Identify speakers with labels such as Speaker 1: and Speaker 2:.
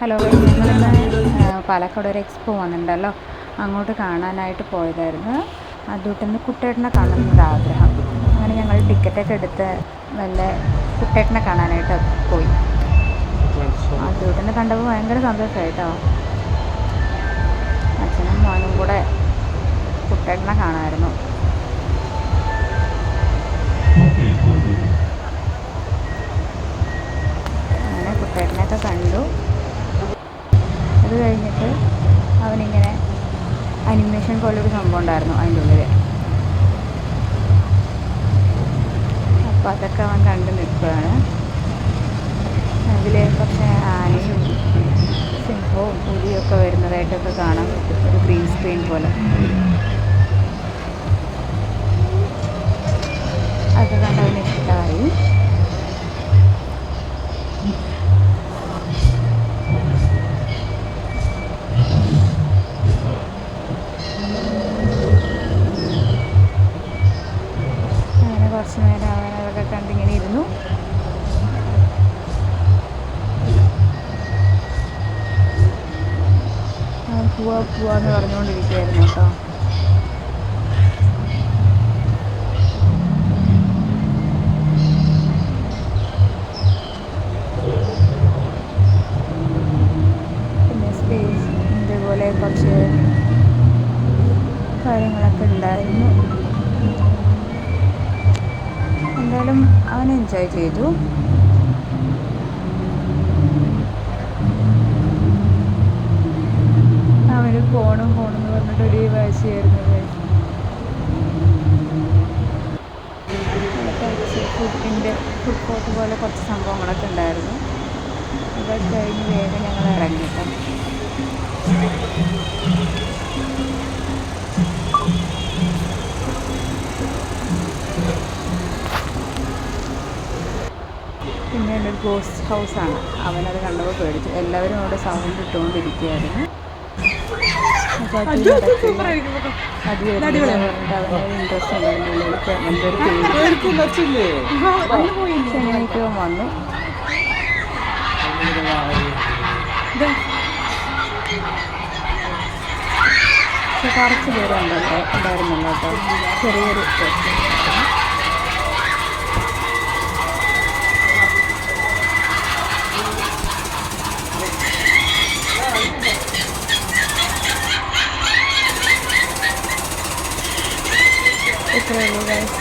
Speaker 1: Hello, ഞങ്ങളിന്ന് പാലക്കാട് ഒരു expo വന്നിട്ടുണ്ടല്ലോ, അങ്ങോട്ട് കാണാനായിട്ട് പോയതായിരുന്നു. അതുകൊണ്ടൊന്ന് കുട്ടേട്ടനെ കാണണമെന്നൊരു ആഗ്രഹം. അങ്ങനെ ഞങ്ങൾ ടിക്കറ്റൊക്കെ എടുത്ത് നല്ല കുട്ടേട്ടനെ കാണാനായിട്ട് പോയി. അതുകൊണ്ടൊന്ന് കണ്ടപ്പോൾ ഭയങ്കര സന്തോഷമായിട്ടോ. അച്ഛനും മോനും കൂടെ കുട്ടേട്ടനെ കാണാമായിരുന്നു. അങ്ങനെ കുട്ടേട്ടനെയൊക്കെ കണ്ടു. അത് കഴിഞ്ഞിട്ട് അവനിങ്ങനെ അനിമേഷൻ പോലൊരു സംഭവം ഉണ്ടായിരുന്നു അതിൻ്റെ ഉള്ളിൽ. അപ്പോൾ അതൊക്കെ അവൻ കണ്ട് നിൽക്കുകയാണ്. അതിൽ പക്ഷേ ആനയും സിംഹവും പുലിയൊക്കെ വരുന്നതായിട്ടൊക്കെ കാണാൻ പറ്റും, ഒരു ഗ്രീൻ സ്ക്രീൻ പോലെ. അതൊക്കെ കണ്ട് അവന് ഇഷ്ടമായി. അങ്ങനെ കുറച്ച് നേരം അവൻ അതൊക്കെ കണ്ടിങ്ങനെ ഇരുന്നു. അവൻ പോവാന്ന് പറഞ്ഞുകൊണ്ടിരിക്കുകയായിരുന്നു കേട്ടോ. പിന്നെ സ്പേസ് ഇതേപോലെ കുറച്ച് കാര്യങ്ങളൊക്കെ ഉണ്ടായിരുന്നു. എന്തായാലും അവൻ എൻജോയ് ചെയ്തു. അവന് ഫോണെന്ന് പറഞ്ഞിട്ടൊരു വാശിയായിരുന്നു. ഫുഡ് കോർട്ട് പോലെ കുറച്ച് സംഭവങ്ങളൊക്കെ ഉണ്ടായിരുന്നു. അതൊക്കെ കഴിഞ്ഞ് വേഗം ഞങ്ങൾ ഇറങ്ങിയിട്ട് പിന്നെ ഒരു ഗോസ്റ്റ് ഹൗസാണ്. അവനത് കണ്ടപ്പോൾ പേടിച്ചു. എല്ലാവരും അവിടെ സൗണ്ട് ഇട്ടുകൊണ്ടിരിക്കുകയായിരുന്നു. അത് പറഞ്ഞിട്ട് അവനൊരു ഇൻട്രസ്റ്റ് ഉണ്ടായിരുന്നു. ശനിയാഴ്ച വന്നു. പക്ഷെ കുറച്ച് പേര് ഉണ്ടായിരുന്നല്ലോ കേട്ടോ. ചെറിയൊരു ഇത്രയേ ഉള്ളൂ ഗൈസ്.